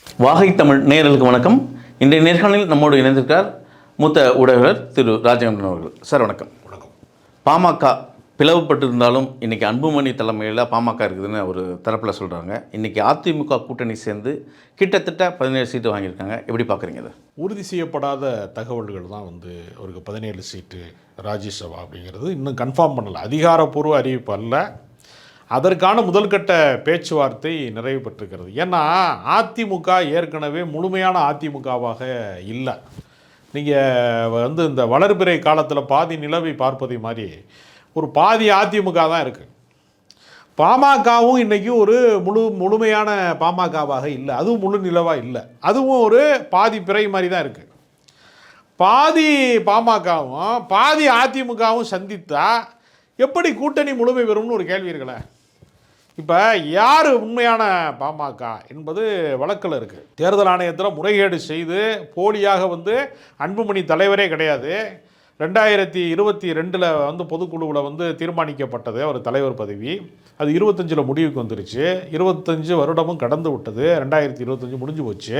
வாகை தமிழ் நேயர்களுக்கு வணக்கம். இன்றைய நேர்காணலில் நம்மோடு இணைந்திருக்கிறார் மூத்த ஊடகர் திரு ராஜேந்திரன் அவர்கள். சார் வணக்கம். வணக்கம். பாமக பிளவுபட்டிருந்தாலும் இன்றைக்கி அன்புமணி தலைமையில் பாமக இருக்குதுன்னு ஒரு தரப்பில் சொல்கிறாங்க. இன்றைக்கி அதிமுக கூட்டணி சேர்ந்து கிட்டத்தட்ட 17 சீட்டு வாங்கியிருக்காங்க. எப்படி பார்க்குறீங்க இதை? உறுதி செய்யப்படாத தகவல்கள் தான் அவருக்கு 17 சீட்டு ராஜ்யசபா அப்படிங்கிறது இன்னும் கன்ஃபார்ம் பண்ணலை. அதிகாரப்பூர்வ அறிவிப்பு அல்ல. அதற்கான முதல்கட்ட பேச்சுவார்த்தை நிறைவு பெற்றிருக்கிறது. ஏன்னா அதிமுக ஏற்கனவே முழுமையான அதிமுகவாக இல்லை. நீங்கள் இந்த வளர்பிறை காலத்தில் பாதி நிலவை பார்ப்பதை மாதிரி ஒரு பாதி அதிமுக தான் இருக்குது. பாமகவும் இன்றைக்கி ஒரு முழுமையான பாமகவாக இல்லை. அதுவும் முழு நிலவாக இல்லை. அதுவும் ஒரு பாதி பிறை மாதிரி தான் இருக்குது. பாதி பாமகவும் பாதி அதிமுகவும் சந்தித்தா எப்படி கூட்டணி முழுமை பெறும்னு ஒரு கேள்வி இருக்கல. இப்போ யார் உண்மையான பாமக என்பது வழக்கில் இருக்குது. தேர்தல் ஆணையத்தில் முறைகேடு செய்து போலியாக அன்புமணி தலைவரே கிடையாது. 2022 பொதுக்குழுவில் தீர்மானிக்கப்பட்டது அவர் தலைவர் பதவி. அது 25 முடிவுக்கு வந்துருச்சு. 25 வருடமும் கடந்து விட்டது. 2025 முடிஞ்சு போச்சு.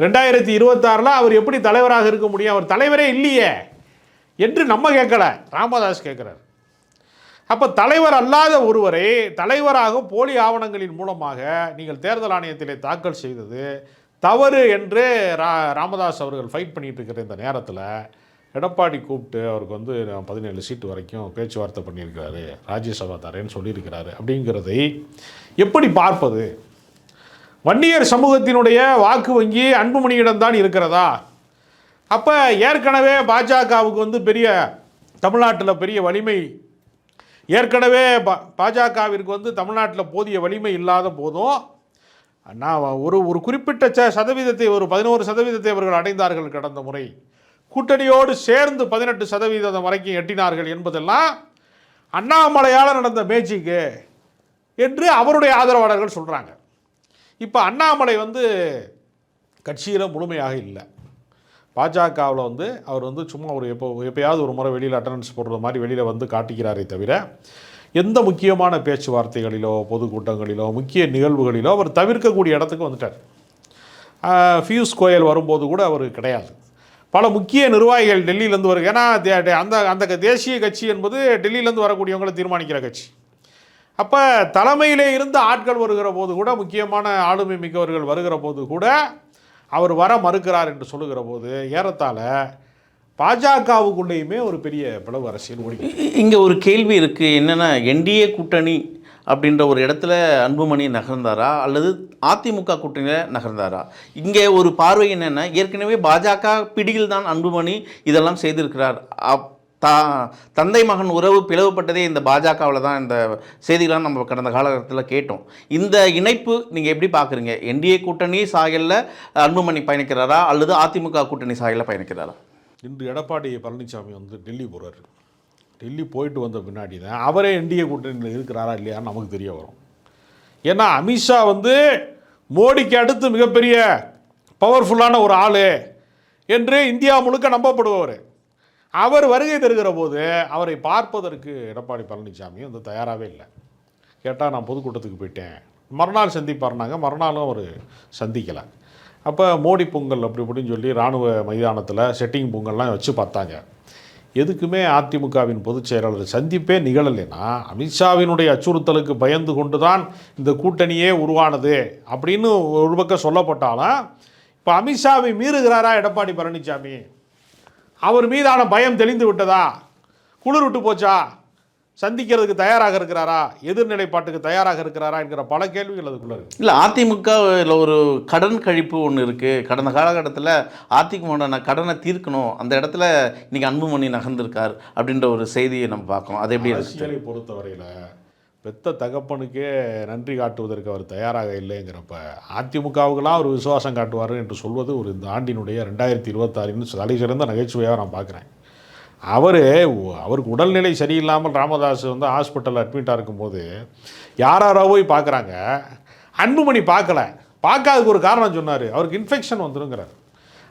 2026 அவர் எப்படி தலைவராக இருக்க முடியும்? அவர் தலைவரே இல்லையே என்று நம்ம கேட்கல, ராமதாஸ் கேட்குறார். அப்போ தலைவர் அல்லாத ஒருவரை தலைவராக போலி ஆவணங்களின் மூலமாக நீங்கள் தேர்தல் ஆணையத்திலே தாக்கல் செய்தது தவறு என்று ராமதாஸ் அவர்கள் ஃபைட் பண்ணிட்டு இருக்கிற இந்த நேரத்தில் எடப்பாடி கூப்பிட்டு அவருக்கு 17 சீட்டு வரைக்கும் பேச்சுவார்த்தை பண்ணியிருக்கிறாரு, ராஜ்யசபா தரேன்னு சொல்லியிருக்கிறாரு. அப்படிங்கிறதை எப்படி பார்ப்பது? வன்னியர் சமூகத்தினுடைய வாக்கு வங்கி அன்புமணியிடம்தான் இருக்கிறதா? அப்போ ஏற்கனவே பாஜகவுக்கு பெரிய தமிழ்நாட்டில் பெரிய வலிமை, ஏற்கனவே பாஜகவிற்கு தமிழ்நாட்டில் போதிய வலிமை இல்லாத போதும் நான் ஒரு குறிப்பிட்ட சதவீதத்தை, ஒரு 11% அவர்கள் அடைந்தார்கள் கடந்த முறை. கூட்டணியோடு சேர்ந்து 18% வரைக்கும் எட்டினார்கள் என்பதெல்லாம் அண்ணாமலையால் நடந்த மேஜிக்கு என்று அவருடைய ஆதரவாளர்கள் சொல்கிறாங்க. இப்போ அண்ணாமலை கட்சியில் முழுமையாக இல்லை. பாஜகவில் அவர் சும்மா ஒரு எப்போயாவது ஒரு முறை வெளியில் அட்டண்டன்ஸ் போடுற மாதிரி வெளியில் காட்டிக்கிறாரே தவிர எந்த முக்கியமான பேச்சுவார்த்தைகளிலோ பொதுக்கூட்டங்களிலோ முக்கிய நிகழ்வுகளிலோ அவர் தவிர்க்கக்கூடிய இடத்துக்கு வந்துட்டார். பியூஷ் கோயல் வரும்போது கூட அவர் கிடையாது. பல முக்கிய நிர்வாகிகள் டெல்லியிலேருந்து வருது. ஏன்னா அந்த தேசிய கட்சி என்பது டெல்லியிலேருந்து வரக்கூடியவங்களை தீர்மானிக்கிற கட்சி. அப்போ தலைமையிலே இருந்து ஆட்கள் வருகிற போது கூட, முக்கியமான ஆளுமை மிக்கவர்கள் வருகிற போது கூட அவர் வர மறுக்கிறார் என்று சொல்லுகிற போது ஏறத்தாழ பாஜகவுக்குள்ளேயுமே ஒரு பெரிய பிளவு அரசியல் ஓடி. இங்கே ஒரு கேள்வி இருக்குது. என்னென்னா, என்டிஏ கூட்டணி அப்படின்ற ஒரு இடத்துல அன்புமணி நகர்ந்தாரா அல்லது அதிமுக கூட்டணியில் நகர்ந்தாரா? இங்கே ஒரு பார்வை என்னென்னா, ஏற்கனவே பாஜக பிடியில் தான் அன்புமணி இதெல்லாம் செய்திருக்கிறார். தந்தை மகன் உறவு பிளவுபட்டதே இந்த பாஜகவில் தான். இந்த செய்திகளாம் நம்ம கடந்த காலகட்டத்தில் கேட்டோம். இந்த இணைப்பு நீங்கள் எப்படி பார்க்குறீங்க? என்டிஏ கூட்டணி சாயலில் அன்புமணி பயணிக்கிறாரா அல்லது அதிமுக கூட்டணி சாயலில் பயணிக்கிறாரா? இன்று எடப்பாடி பழனிசாமி டெல்லி போகிறாரு. டெல்லி போயிட்டு வந்த பின்னாடி தான் அவரே என்டிஏ கூட்டணியில் இருக்கிறாரா இல்லையான்னு நமக்கு தெரிய வரும். ஏன்னா அமித்ஷா மோடிக்கு அடுத்து மிகப்பெரிய பவர்ஃபுல்லான ஒரு ஆள் என்று இந்தியா முழுக்க நம்பப்படுபவர். அவர் வருகை தருகிற போது அவரை பார்ப்பதற்கு எடப்பாடி பழனிசாமி தயாராகவே இல்லை. கேட்டால் நான் பொதுக்கூட்டத்துக்கு போயிட்டேன், மறுநாள் சந்திப்பார்னாங்க. மறுநாளும் அவர் சந்திக்கலை. அப்போ மோடி பொங்கல் அப்படி இப்படின்னு சொல்லி இராணுவ மைதானத்தில் செட்டிங் பொங்கல்லாம் வச்சு பார்த்தாங்க. எதுக்குமே அதிமுகவின் பொதுச் செயலாளர் சந்திப்பே நிகழலைன்னா அமித்ஷாவினுடைய அச்சுறுத்தலுக்கு பயந்து கொண்டு தான் இந்த கூட்டணியே உருவானது அப்படின்னு ஒரு பக்கம் சொல்லப்பட்டாலும், இப்போ அமித்ஷாவை மீறுகிறாரா எடப்பாடி பழனிசாமி? அவர் மீதான பயம் தெளிந்து விட்டதா? குளிர் விட்டு போச்சா? சந்திக்கிறதுக்கு தயாராக இருக்கிறாரா? எதிர்நிலைப்பாட்டுக்கு தயாராக இருக்கிறாரா என்கிற பல கேள்விகள் அதுக்குள்ளே இருக்குது. இல்லை, அதிமுகவில் ஒரு கடன் கழிப்பு ஒன்று இருக்குது. கடந்த காலகட்டத்தில் அதிமுக கடனை தீர்க்கணும், அந்த இடத்துல இன்றைக்கி அன்புமணி நகர்ந்திருக்கார் அப்படின்ற ஒரு செய்தியை நம்ம பார்க்கணும். அது எப்படி? அரசியலை பொறுத்தவரையில் பெத்த தகப்பனுக்கே நன்றி காட்டுவதற்கு அவர் தயாராக இல்லைங்கிறப்ப அதிமுகவுக்கெல்லாம் ஒரு விசுவாசம் காட்டுவார் என்று சொல்வது ஒரு இந்த ஆண்டினுடைய 2026 தலை சிறந்த நகைச்சுவையாக நான் பார்க்குறேன். அவருக்கு உடல்நிலை சரியில்லாமல் ராமதாஸ் ஹாஸ்பிட்டலில் அட்மிட்டாக இருக்கும்போது யாராரோ போய் பார்க்குறாங்க. அன்புமணி பார்க்காததுக்கு ஒரு காரணம் சொன்னார். அவருக்கு இன்ஃபெக்ஷன் வந்துருங்கிறார்.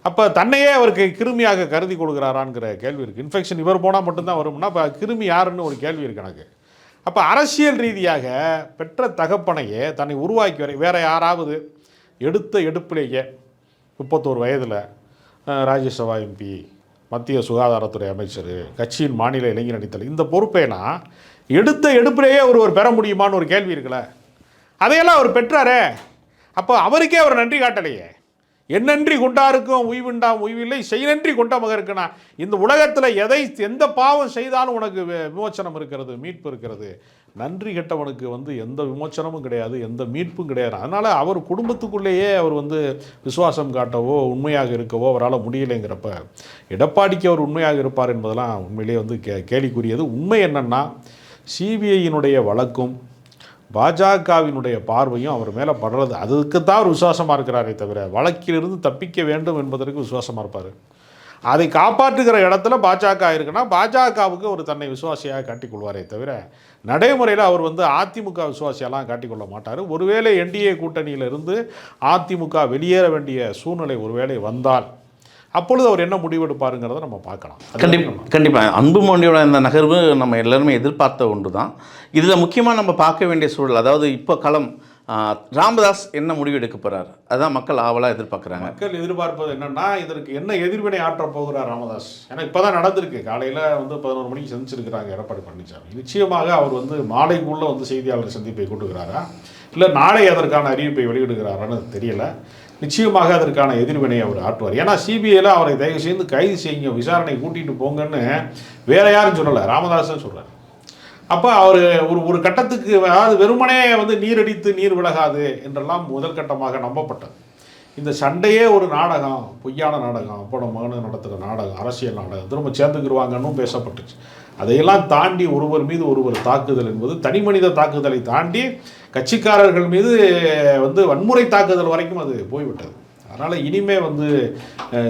அப்போ தன்னையே அவருக்கு கிருமியாக கருதி கொடுக்குறாரான்ங்கிற கேள்வி இருக்குது. இன்ஃபெக்ஷன் இவர் போனால் மட்டும்தான் வரும்னா இப்போ கிருமி யாருன்னு ஒரு கேள்வி இருக்குது எனக்கு. அப்போ அரசியல் ரீதியாக பெற்ற தகப்பனையே தன்னை உருவாக்கி வேறு யாராவது எடுத்த எடுப்பிலேயே 31 வயதில் ராஜ்யசபா எம்பி, மத்திய சுகாதாரத்துறை அமைச்சர், கட்சியின் மாநில இளைஞர் அணித்தலைவர், இந்த பொறுப்பையெல்லாம் எடுத்த எடுப்பிலேயே ஒருவர் பெற முடியுமான்னு ஒரு கேள்வி இருக்குல்ல. அதையெல்லாம் அவர் பெற்றாரே. அப்போ அவருக்கே அவர் நன்றி காட்டலையே. என்னன்றி கொண்டாருக்கும் உய்வுண்டாம் உய்வில்லை, செய்நன்றி கொண்ட மகருக்குனா. இந்த உலகத்தில் எந்த பாவம் செய்தாலும் உனக்கு விமோச்சனம் இருக்கிறது, மீட்பு இருக்கிறது. நன்றி கெட்டவனுக்கு எந்த விமோச்சனமும் கிடையாது, எந்த மீட்பும் கிடையாது. அதனால் அவர் குடும்பத்துக்குள்ளேயே அவர் விசுவாசம் காட்டவோ உண்மையாக இருக்கவோ அவரால் முடியலைங்கிறப்ப எடப்பாடிக்கு அவர் உண்மையாக இருப்பார் என்பதெல்லாம் உண்மையிலேயே கேலிக்குரியது. உண்மை என்னன்னா, சிபிஐயினுடைய வழக்கும் பாஜகவினுடைய பார்வையும் அவர் மேலே படுறது, அதுக்குத்தான் அவர் விசுவாசமாக இருக்கிறாரே தவிர வழக்கிலிருந்து தப்பிக்க வேண்டும் என்பதற்கு விசுவாசமாக இருப்பார். அதை காப்பாற்றுகிற இடத்துல பாஜக இருக்குன்னா பாஜகவுக்கு ஒரு தன்னை விசுவாசியாக காட்டிக்கொள்வாரே தவிர நடைமுறையில் அவர் அதிமுக விசுவாசியெல்லாம் காட்டிக்கொள்ள மாட்டார். ஒருவேளை என்டிஏ கூட்டணியிலிருந்து அதிமுக வெளியேற வேண்டிய சூழ்நிலை ஒருவேளை வந்தால் அப்பொழுது அவர் என்ன முடிவெடுப்பாருங்கிறத நம்ம பார்க்கலாம். கண்டிப்பாக அன்புமணியோட இந்த நகர்வு நம்ம எல்லாருமே எதிர்பார்த்த ஒன்று தான். இதில் முக்கியமாக நம்ம பார்க்க வேண்டிய சூழல், அதாவது இப்போ களம் ராமதாஸ் என்ன முடிவு எடுக்க போகிறார், அதுதான் மக்கள் ஆவலாக எதிர்பார்க்குறாங்க. மக்கள் எதிர்பார்ப்பது என்னென்னா, இதற்கு என்ன எதிர்வினை ஆற்ற போகிறார் ராமதாஸ். எனக்கு இப்போ தான் நடந்திருக்கு. காலையில் 11 மணிக்கு சந்திச்சிருக்கிறாங்க எடப்பாடி பழனிசாமி. நிச்சயமாக அவர் மாலைக்குள்ளே செய்தியாளர் சந்திப்பை கூட்டுகிறாரா, இல்லை நாளை அதற்கான அறிவிப்பை வெளியிடுகிறாரான்னு தெரியல. நிச்சயமாக அதற்கான எதிர்வினை அவர் ஆற்றுவார். ஏன்னா சிபிஐயில் அவரை தயவு செய்து கைது செய்யுங்க, விசாரணை கூட்டிகிட்டு போங்கன்னு வேற யாரும் சொல்லலை, ராமதாஸன் சொல்கிறார். அப்போ அவர் ஒரு கட்டத்துக்கு, அதாவது வெறுமனே நீரடித்து நீர் விலகாது என்றெல்லாம் முதல் கட்டமாக நம்பப்பட்டது. இந்த சண்டையே ஒரு நாடகம், பொய்யான நாடகம், அப்போ நம்ம மகனு நடத்துகிற நாடகம், அரசியல் நாடகம், திரும்ப சேர்ந்துக்கிடுவாங்கன்னு பேசப்பட்டுச்சு. அதையெல்லாம் தாண்டி ஒருவர் மீது ஒருவர் தாக்குதல் என்பது தனி மனித தாக்குதலை தாண்டி கட்சிக்காரர்கள் மீது வன்முறை தாக்குதல் வரைக்கும் அது போய்விட்டது. அதனால் இனிமே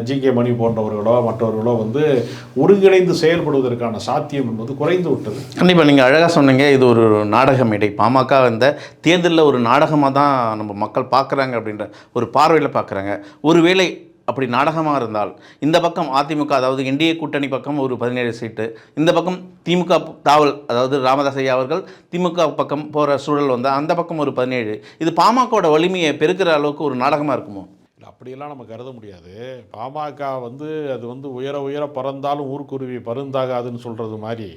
ஜிகே மணி போன்றவர்களோ மற்றவர்களோ ஒருங்கிணைந்து செயல்படுவதற்கான சாத்தியம் என்பது குறைந்து விட்டது. கண்டிப்பாக நீங்கள் அழகாக சொன்னீங்க. இது ஒரு நாடக மேடை. பாமக தேர்தலில் ஒரு நாடகமாக தான் நம்ம மக்கள் பார்க்குறாங்க அப்படின்ற ஒரு பார்வையில் பார்க்குறாங்க. ஒருவேளை அப்படி நாடகமாக இருந்தால் இந்த பக்கம் அதிமுக, அதாவது என்டிஏ கூட்டணி பக்கம் ஒரு 17 சீட்டு, இந்த பக்கம் திமுக தாவல், அதாவது ராமதாஸ் ஐயா அவர்கள் திமுக பக்கம் போகிற சூழல் அந்த பக்கம் ஒரு 17, இது பாமகவோட வலிமையை பெருக்கிற அளவுக்கு ஒரு நாடகமாக இருக்குமோ? அப்படியெல்லாம் நம்ம கருத முடியாது. பாமக அது உயர உயர பறந்தாலும் ஊர்க்குருவி பருந்தாகாதுன்னு சொல்கிறது மாதிரி,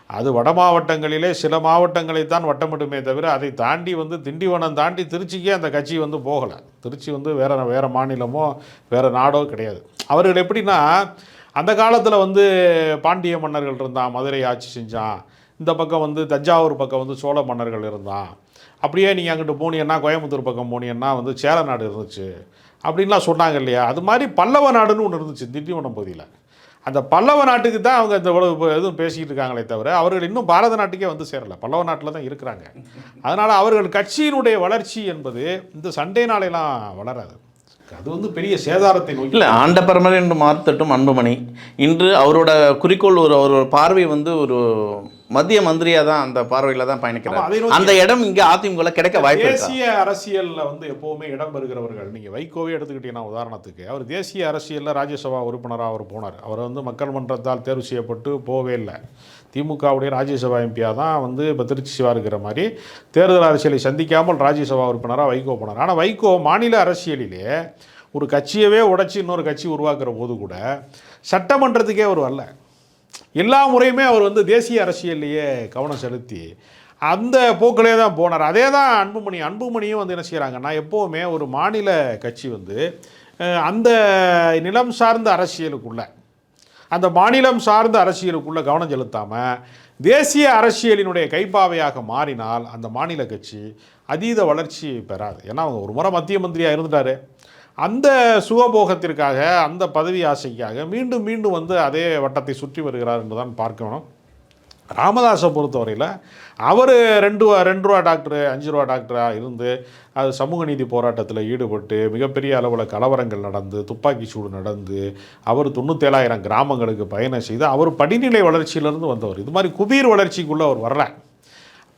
அது வட மாவட்டங்களிலே சில மாவட்டங்களை தான் வட்டமிடுமே தவிர அதை தாண்டி திண்டிவனம் தாண்டி திருச்சிக்கே அந்த கட்சி போகலை. திருச்சி வேறு மாநிலமோ வேறு நாடோ கிடையாது. அவர்கள் எப்படின்னா, அந்த காலத்தில் பாண்டிய மன்னர்கள் இருந்தான், மதுரை ஆட்சி செஞ்சான். இந்த பக்கம் தஞ்சாவூர் பக்கம் சோழ மன்னர்கள் இருந்தான். அப்படியே நீங்கள் அங்கிட்டு போனீங்கன்னா, கோயம்புத்தூர் பக்கம் போனீங்கன்னா சேர நாடு இருந்துச்சு அப்படின்லாம் சொன்னாங்க இல்லையா. அது மாதிரி பல்லவ நாடுன்னு ஒன்று இருந்துச்சு திண்டிவனம் பகுதியில். அந்த பல்லவ நாட்டுக்கு தான் அவங்க இந்த எதுவும் பேசிக்கிட்டு இருக்காங்களே தவிர அவர்கள் இன்னும் பாரத நாட்டுக்கே சேரலை, பல்லவ நாட்டில் தான் இருக்கிறாங்க. அதனால் அவர்கள் கட்சியினுடைய வளர்ச்சி என்பது இந்த சண்டைனாலெல்லாம் வளராது. அது பெரிய சேதாரத்தை நோக்கி இல்லை. ஆண்ட பரம்பரை என்று மாற்றட்டும் அன்புமணி இன்று அவரோட குறிக்கோள், ஒரு பார்வை ஒரு மத்திய மந்திரியாக தான் அந்த பார்வையில் தான் பயணிக்கிறார். அந்த இடம் இங்கே அதிமுக கிடைக்க வாய்ப்பு. தேசிய அரசியலில் எப்போவுமே இடம் பெறுகிறவர்கள், நீங்கள் வைகோவே எடுத்துக்கிட்டீங்கன்னா உதாரணத்துக்கு, அவர் தேசிய அரசியலில் ராஜ்யசபா உறுப்பினராக அவர் போனார். அவர் மக்கள் மன்றத்தால் தேர்வு செய்யப்பட்டு போவே இல்லை. திமுகவுடைய ராஜ்யசபா எம்பியாக தான் இப்போ திருச்சி சிவா இருக்கிற மாதிரி தேர்தல் அரசியலை சந்திக்காமல் ராஜ்யசபா உறுப்பினராக வைகோ போனார். ஆனால் வைகோ மாநில அரசியலிலே ஒரு கட்சியவே உடைச்சி இன்னொரு கட்சி உருவாக்குற போது கூட சட்டமன்றத்துக்கே அவர் வரல. எல்லா முறையுமே அவர் தேசிய அரசியல்லையே கவனம் செலுத்தி அந்த போக்கிலே தான் போனார். அதே தான் அன்புமணியும் என்ன செய்கிறாங்கன்னா, எப்போவுமே ஒரு மாநில கட்சி அந்த நிலம் சார்ந்த அரசியலுக்குள்ளே, அந்த மாநிலம் சார்ந்த அரசியலுக்குள்ளே கவனம் செலுத்தாமல் தேசிய அரசியலினுடைய கைப்பாவையாக மாறினால் அந்த மாநில கட்சி அதீத வளர்ச்சி பெறாது. ஏன்னா அவங்க ஒரு முறை மத்திய மந்திரியாக இருந்துட்டார். அந்த சுகபோகத்திற்காக, அந்த பதவி ஆசைக்காக மீண்டும் மீண்டும் அதே வட்டத்தை சுற்றி வருகிறார் என்று தான் பார்க்கணும். ராமதாஸை பொறுத்தவரையில் அவர் 2 ரூபா டாக்டரு 5 ரூபா டாக்டராக இருந்து அது சமூக நீதி போராட்டத்தில் ஈடுபட்டு மிகப்பெரிய அளவில் கலவரங்கள் நடந்து, துப்பாக்கி சூடு நடந்து, அவர் 97,000 கிராமங்களுக்கு பயணம் செய்து அவர் படிநிலை வளர்ச்சியிலேருந்து வந்தவர். இது மாதிரி குபீர் வளர்ச்சிக்குள்ளே அவர் வரல.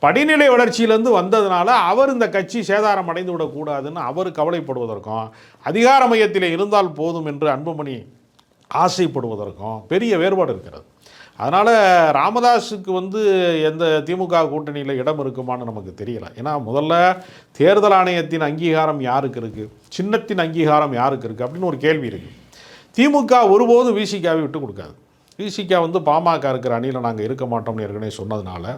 படிநிலை வளர்ச்சியிலேருந்து வந்ததுனால அவர் இந்த கட்சி சேதாரம் அடைந்து விடக்கூடாதுன்னு அவர் கவலைப்படுவதற்கும், அதிகார மையத்தில் இருந்தால் போதும் என்று அன்புமணி ஆசைப்படுவதற்கும் பெரிய வேறுபாடு இருக்கிறது. அதனால் ராமதாஸுக்கு வந்து எந்த திமுக கூட்டணியில் இடம் இருக்குமான்னு நமக்கு தெரியல. ஏன்னா முதல்ல தேர்தல் ஆணையத்தின் அங்கீகாரம் யாருக்கு இருக்குது, சின்னத்தின் அங்கீகாரம் யாருக்கு இருக்குது அப்படின்னு ஒரு கேள்வி இருக்குது. திமுக ஒருபோதும் விசிகாவை விட்டு கொடுக்காது. விசிகா வந்து பாமக இருக்கிற அணியில் நாங்கள் இருக்க மாட்டோம்னு ஏற்கனவே சொன்னதுனால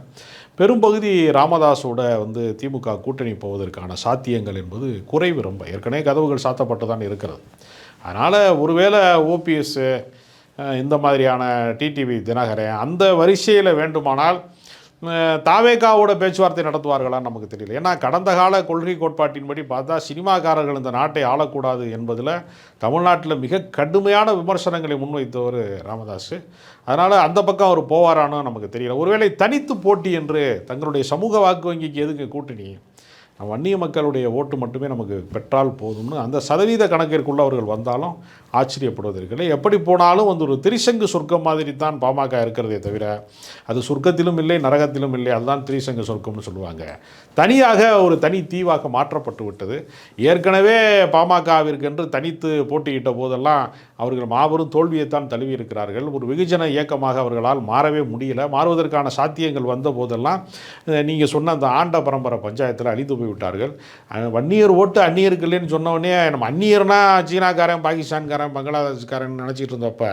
பெரும்பகுதி ராமதாஸோட வந்து திமுக கூட்டணி போவதற்கான சாத்தியங்கள் என்பது குறைவு. ரொம்ப ஏற்கனவே கதவுகள் சாத்தப்பட்டு தான் இருக்கிறது. அதனால் ஒருவேளை ஓபிஎஸ் இந்த மாதிரியான டிடிவி தினகரன் அந்த வரிசையில் வேண்டுமானால் தாவேகாவோட பேச்சுவார்த்தை நடத்துவார்களான்னு நமக்கு தெரியல. ஏன்னா கடந்த கால கொள்கை கோட்பாட்டின்படி பார்த்தா சினிமாக்காரர்கள் இந்த நாட்டை ஆளக்கூடாது என்பதில் தமிழ்நாட்டில் மிக கடுமையான விமர்சனங்களை முன்வைத்தவர் ராமதாஸ். அதனால் அந்த பக்கம் அவர் போவாரான்னு நமக்கு தெரியல. ஒருவேளை தனித்து போட்டி என்று தங்களுடைய சமூக வாக்கு வங்கிக்கு எதுக்கு கூட்டணி, வன்னிய மக்களுடைய ஓட்டு மட்டுமே நமக்கு பெற்றால் போதும்னு அந்த சதவீத கணக்கிற்குள்ள அவர்கள் வந்தாலும் ஆச்சரியப்படுவதற்கில்லை. எப்படி போனாலும் வந்து ஒரு திரிசங்கு சொர்க்கம் மாதிரி தான் பாமக இருக்கிறதே தவிர அது சொர்க்கத்திலும் இல்லை நரகத்திலும் இல்லை. அதுதான் திரிசங்கு சொர்க்கம்னு சொல்லுவாங்க. தனியாக ஒரு தனி தீவாக மாற்றப்பட்டு விட்டது. ஏற்கனவே பாமகவிற்கென்று தனித்து போட்டியிட்ட போதெல்லாம் அவர்கள் மாபெரும் தோல்வியைத்தான் தழுவி இருக்கிறார்கள். ஒரு வெகுஜன இயக்கமாக அவர்களால் மாறவே முடியல. மாறுவதற்கான சாத்தியங்கள் வந்த போதெல்லாம் நீங்கள் சொன்ன அந்த ஆண்ட பரம்பரை பஞ்சாயத்தில் அழிந்து போய்விட்டார்கள். வன்னியர் ஓட்டு அந்நியருக்கு இல்லைன்னு சொன்னோடனே நம்ம அந்நியர்னா சீனாக்காரன், பாகிஸ்தான்காரன், பங்களாதேஷ்காரன் நினச்சிட்டு இருந்தப்ப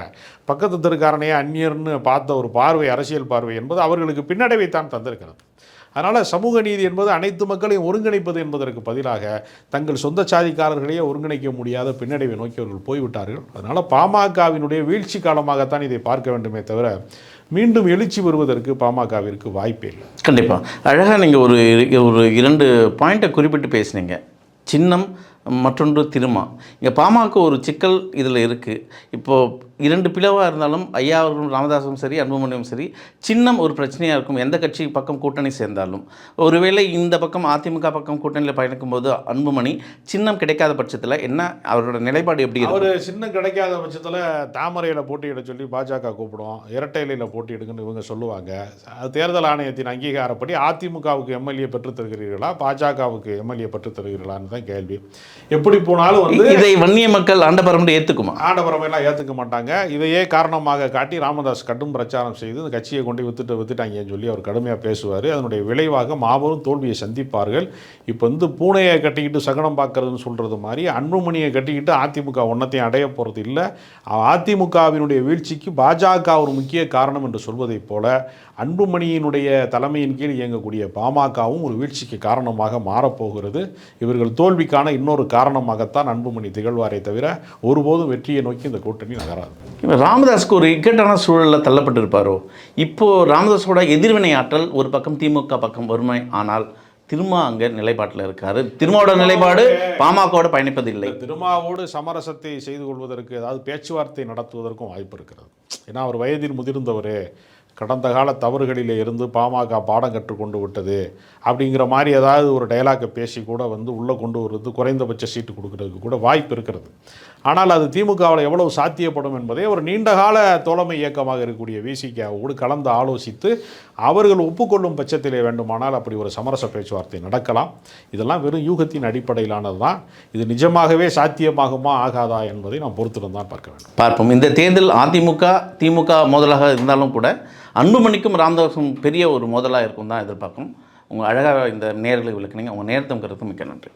பக்கத்து தெருக்காரனையே அந்நியர்னு பார்த்த ஒரு பார்வை, அரசியல் பார்வை என்பது அவர்களுக்கு பின்னடைவை தான் தந்திருக்கிறது. அதனால் சமூக நீதி என்பது அனைத்து மக்களையும் ஒருங்கிணைப்பது என்பதற்கு பதிலாக தங்கள் சொந்த சாதிக்காரர்களையே ஒருங்கிணைக்க முடியாத பின்னடைவை நோக்கி அவர்கள் போய்விட்டார்கள். அதனால் பாமகவினுடைய வீழ்ச்சி காலமாகத்தான் இதை பார்க்க வேண்டுமே தவிர மீண்டும் எழுச்சி வருவதற்கு பாமகவிற்கு வாய்ப்பே இல்லை. கண்டிப்பாக அழகாக நீங்கள் ஒரு 2 பாயிண்ட்டை குறிப்பிட்டு பேசுனீங்க. சின்னம், மற்றொன்று திருமா. இங்கே பாமக ஒரு சிக்கல் இதில் இருக்குது. இப்போது 2 பிளவாக இருந்தாலும் ஐயா அவர்களும் ராமதாஸும் சரி, அன்புமணியும் சரி, சின்னம் ஒரு பிரச்சனையாக இருக்கும். எந்த கட்சி பக்கம் கூட்டணி சேர்ந்தாலும் ஒருவேளை இந்த பக்கம் அதிமுக பக்கம் கூட்டணியில் பயணிக்கும் போது அன்புமணி சின்னம் கிடைக்காத பட்சத்தில் என்ன அவரோட நிலைப்பாடு எப்படி இருக்கும்? அவர் சின்னம் கிடைக்காத பட்சத்தில் தாமரையில் போட்டியிட சொல்லி பாஜக கூப்பிடும், இரட்டையிலையில் போட்டியிடுங்கன்னு இவங்க சொல்லுவாங்க. தேர்தல் ஆணையத்தின் அங்கீகாரப்படி அதிமுகவுக்கு எம்எல்ஏ பெற்றுத் தருகிறீர்களா, பாஜகவுக்கு எம்எல்ஏ பெற்றுத் தருகிறீர்களான்னு தான் கேள்வி. எப்படி போனாலும் வந்து இதை வன்னிய மக்கள் ஆண்டபரம்பை ஏற்றுக்குமா? ஆண்டபரம்பையெல்லாம் ஏற்றுக்க மாட்டாங்க. இதையே காரணமாக காட்டி ராமதாஸ் கடும் பிரச்சாரம் செய்து இந்த கட்சியை கொண்டு வித்துட்டாங்கன்னு சொல்லி அவர் கடுமையாக பேசுவார். அதனுடைய விளைவாக மாபெரும் தோல்வியை சந்திப்பார்கள். இப்போ வந்து பூனையை கட்டிக்கிட்டு சகனம் பார்க்கறதுன்னு சொல்கிறது மாதிரி அன்புமணியை கட்டிக்கிட்டு அதிமுக ஒன்றத்தையும் அடைய போகிறது இல்லை. அதிமுகவினுடைய வீழ்ச்சிக்கு பாஜக ஒரு முக்கிய காரணம் என்று சொல்வதைப் போல அன்புமணியினுடைய தலைமையின் கீழ் இயங்கக்கூடிய பாமகவும் ஒரு வீழ்ச்சிக்கு காரணமாக மாறப்போகிறது. இவர்கள் தோல்விக்கான இன்னொரு காரணமாகத்தான் அன்புமணி திகழ்வாரே தவிர ஒருபோதும் வெற்றியை நோக்கி இந்த கூட்டணி நகராது. ராமதாஸ்க்கு ஒரு இக்கட்டான சூழலில் தள்ளப்பட்டிருப்பாரோ? இப்போது ராமதாஸோட எதிர்வினை ஆற்றல் ஒரு பக்கம் திமுக பக்கம் வறுமை, ஆனால் திருமா அங்கே நிலைப்பாட்டில் இருக்காரு. திருமாவோட நிலைப்பாடு பாமகவோட பயணிப்பதில்லை. திருமாவோடு சமரசத்தை செய்து கொள்வதற்கு, அதாவது பேச்சுவார்த்தை நடத்துவதற்கும் வாய்ப்பு இருக்கிறது. ஏன்னா அவர் வயதில் முதிர்ந்தவர், கடந்த கால தவறுகளிலே இருந்து பாமக பாடம் கற்றுக்கொண்டு விட்டது அப்படிங்கிற மாதிரி ஏதாவது ஒரு டைலாக்கை பேசி கூட வந்து உள்ளே கொண்டு வருவது, குறைந்தபட்ச சீட்டு கொடுக்கறதுக்கு கூட வாய்ப்பு இருக்கிறது. ஆனால் அது திமுகவில் எவ்வளவு சாத்தியப்படும் என்பதை ஒரு நீண்டகால தோழமை இயக்கமாக இருக்கக்கூடிய விசிகாவோடு கலந்து ஆலோசித்து அவர்கள் ஒப்புக்கொள்ளும் பட்சத்திலே வேண்டுமானால் அப்படி ஒரு சமரச பேச்சுவார்த்தை நடக்கலாம். இதெல்லாம் வெறும் யூகத்தின் அடிப்படையிலானது தான். இது நிஜமாகவே சாத்தியமாகுமா ஆகாதா என்பதை நாம் பொறுத்திருந்து தான் பார்க்க வேண்டும். பார்ப்போம். இந்த தேர்தல் அதிமுக திமுக மோதலாக இருந்தாலும் கூட அன்புமணிக்கும் ராமதாஸும் பெரிய ஒரு மோதலாக இருக்கும் தான் எதிர்பார்க்கும். உங்கள் அழகாக இந்த நேர்களை விளக்குனீங்க. உங்கள் நேரத்தும் கருத்தும் மிக்க நன்றி.